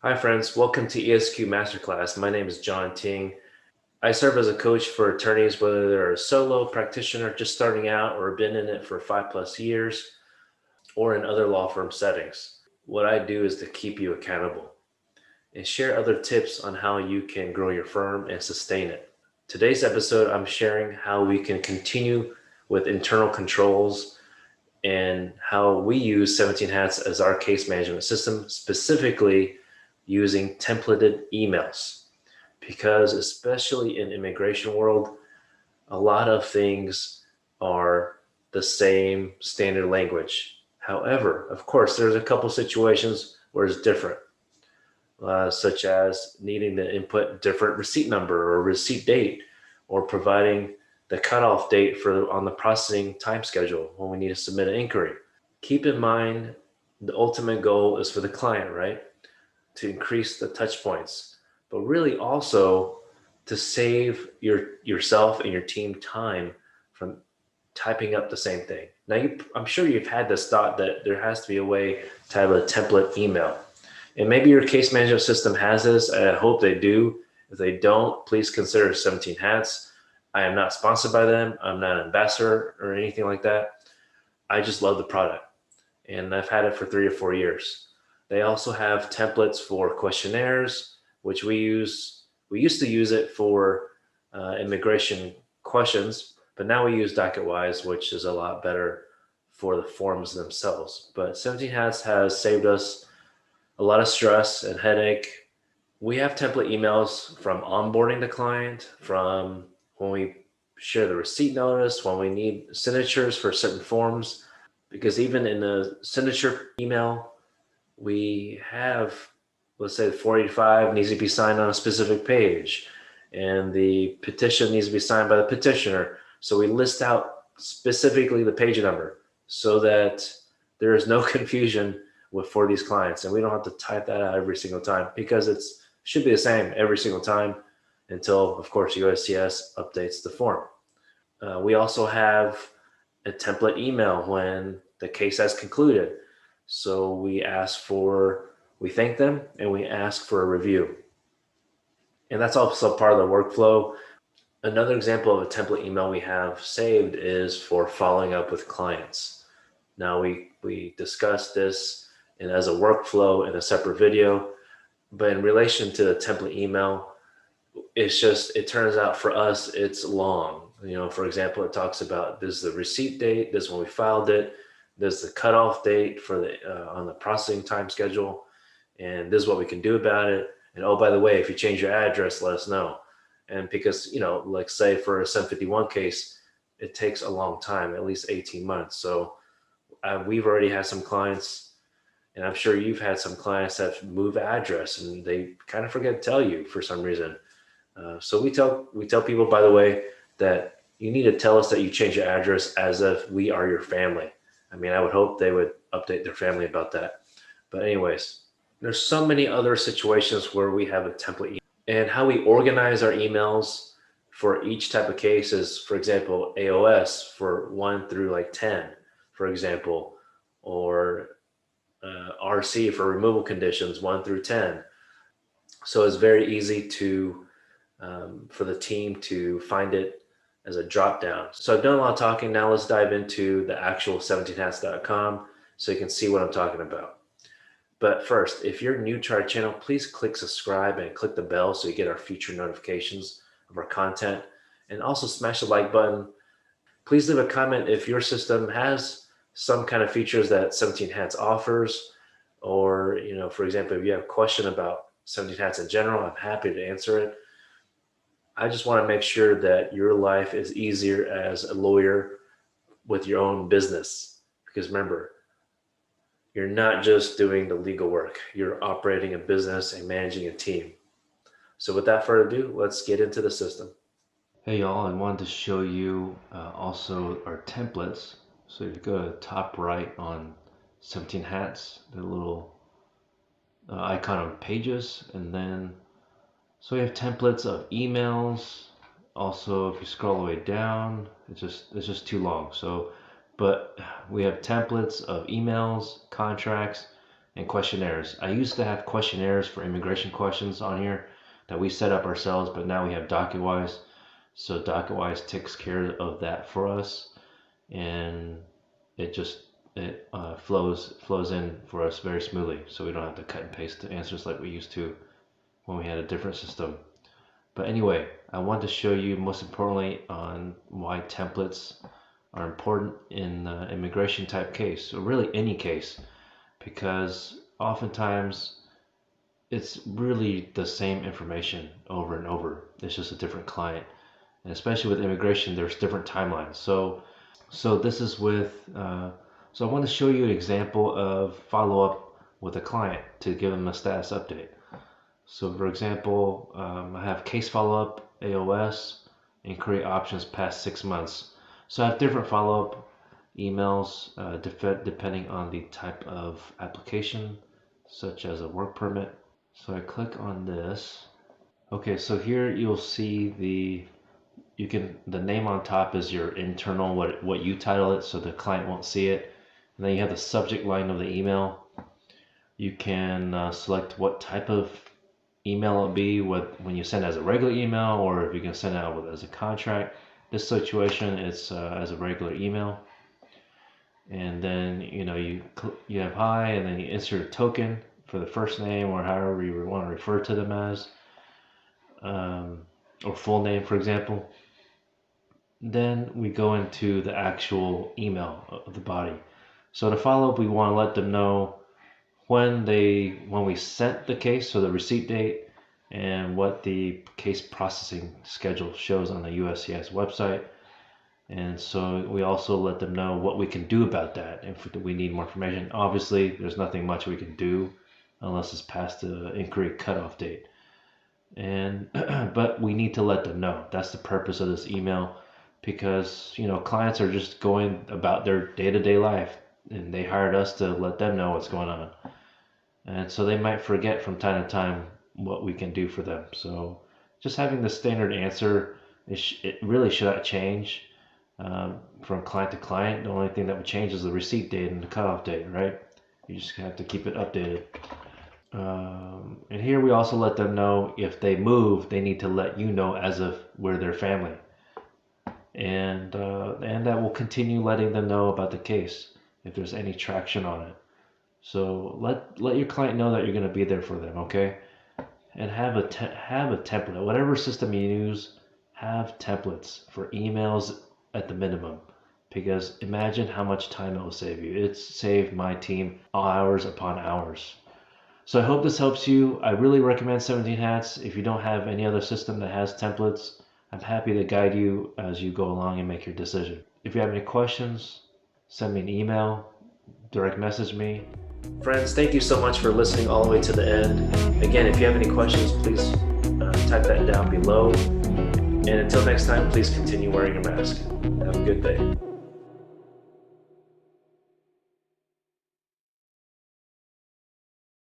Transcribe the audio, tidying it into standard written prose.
Hi friends, welcome to ESQ Masterclass. My name is John Ting. I serve as a coach for attorneys, whether they're a solo practitioner just starting out or been in it for 5+ years or in other law firm settings. What I do is to keep you accountable and share other tips on how you can grow your firm and sustain it. Today's episode, I'm sharing how we can continue with internal controls and how we use 17 Hats as our case management system, specifically using templated emails. Because especially in immigration world, a lot of things are the same standard language. However, of course, there's a couple situations where it's different, such as needing to input different receipt number or receipt date, or providing the cutoff date for on the processing time schedule when we need to submit an inquiry. Keep in mind the ultimate goal is for the client, right? To increase the touch points, but really also to save yourself and your team time from typing up the same thing. Now, I'm sure you've had this thought that there has to be a way to have a template email. And maybe your case management system has this. I hope they do. If they don't, please consider 17 Hats. I am not sponsored by them. I'm not an ambassador or anything like that. I just love the product and I've had it for 3 or 4 years. They also have templates for questionnaires, which we use. We used to use it for immigration questions, but now we use DocketWise, which is a lot better for the forms themselves. But 17 Hats has saved us a lot of stress and headache. We have template emails from onboarding the client, from when we share the receipt notice, when we need signatures for certain forms, because even in the signature email, we have, let's say, the 485 needs to be signed on a specific page, and the petition needs to be signed by the petitioner. So we list out specifically the page number so that there is no confusion for these clients, and we don't have to type that out every single time because it should be the same every single time until, of course, USCIS updates the form. We also have a template email when the case has concluded. So we thank them and we ask for a review. And that's also part of the workflow. Another example of a template email we have saved is for following up with clients. Now we discussed this and as a workflow in a separate video, but in relation to the template email, it turns out for us, it's long. For example, it talks about this is the receipt date, this is when we filed it, this is the cutoff date for on the processing time schedule, and this is what we can do about it. And oh, by the way, if you change your address, let us know. And because, like say for a 751 case, it takes a long time, at least 18 months. So we've already had some clients, and I'm sure you've had some clients that move address and they kind of forget to tell you for some reason. So we tell people, by the way, that you need to tell us that you change your address as if we are your family. I mean, I would hope they would update their family about that. But anyways, there's so many other situations where we have a template and how we organize our emails for each type of case is, for example, AOS for 1 through like 10, for example, or RC for removal conditions 1 through 10. So it's very easy for the team to find it as a drop down. So I've done a lot of talking. Now let's dive into the actual 17hats.com so you can see what I'm talking about. But first, if you're new to our channel, please click subscribe and click the bell so you get our future notifications of our content. And also smash the like button. Please leave a comment if your system has some kind of features that 17 Hats offers, or, for example, if you have a question about 17 Hats in general, I'm happy to answer it. I just want to make sure that your life is easier as a lawyer with your own business. Because remember, you're not just doing the legal work, you're operating a business and managing a team. So without further ado, let's get into the system. Hey y'all, I wanted to show you also our templates. So you go to the top right on 17 Hats, the little icon of pages, and then so we have templates of emails. Also, if you scroll all the way down, it's just too long. So, but we have templates of emails, contracts, and questionnaires. I used to have questionnaires for immigration questions on here that we set up ourselves, but now we have DocketWise. So DocketWise takes care of that for us, and it flows in for us very smoothly. So we don't have to cut and paste the answers like we used to when we had a different system. But anyway, I want to show you most importantly on why templates are important in immigration type case, or really any case, because oftentimes it's really the same information over and over. It's just a different client, and especially with immigration, there's different timelines. So this is with. So I want to show you an example of follow up with a client to give them a status update. So for example, I have case follow up, AOS, inquiry options past 6 months. So I have different follow up emails depending on the type of application, such as a work permit. So I click on this. Okay, so here you'll see the name on top is your internal, what you title it, so the client won't see it. And then you have the subject line of the email. You can select what type of email it'll be, when you send as a regular email, or if you can send out as a contract. This situation, it's as a regular email. And then you have hi, and then you insert a token for the first name, or however you want to refer to them as, or full name, for example. Then we go into the actual email of the body. So to follow up, we want to let them know when we sent the case, so the receipt date, and what the case processing schedule shows on the USCIS website. And so we also let them know what we can do about that if we need more information. Obviously, there's nothing much we can do unless it's past the inquiry cutoff date. And but we need to let them know. That's the purpose of this email, because clients are just going about their day-to-day life, and they hired us to let them know what's going on. And so they might forget from time to time what we can do for them. So just having the standard answer, it really should not change from client to client. The only thing that would change is the receipt date and the cutoff date, right? You just have to keep it updated. And here we also let them know if they move, they need to let you know as if we're their family. And that will continue letting them know about the case if there's any traction on it. So let your client know that you're going to be there for them, okay? And have a template. Whatever system you use, have templates for emails at the minimum, because imagine how much time it will save you. It's saved my team hours upon hours. So I hope this helps you. I really recommend 17 Hats. If you don't have any other system that has templates, I'm happy to guide you as you go along and make your decision. If you have any questions, send me an email, direct message me. Friends, thank you so much for listening all the way to the end. Again, if you have any questions, please type that down below. And until next time, please continue wearing your mask. Have a good day.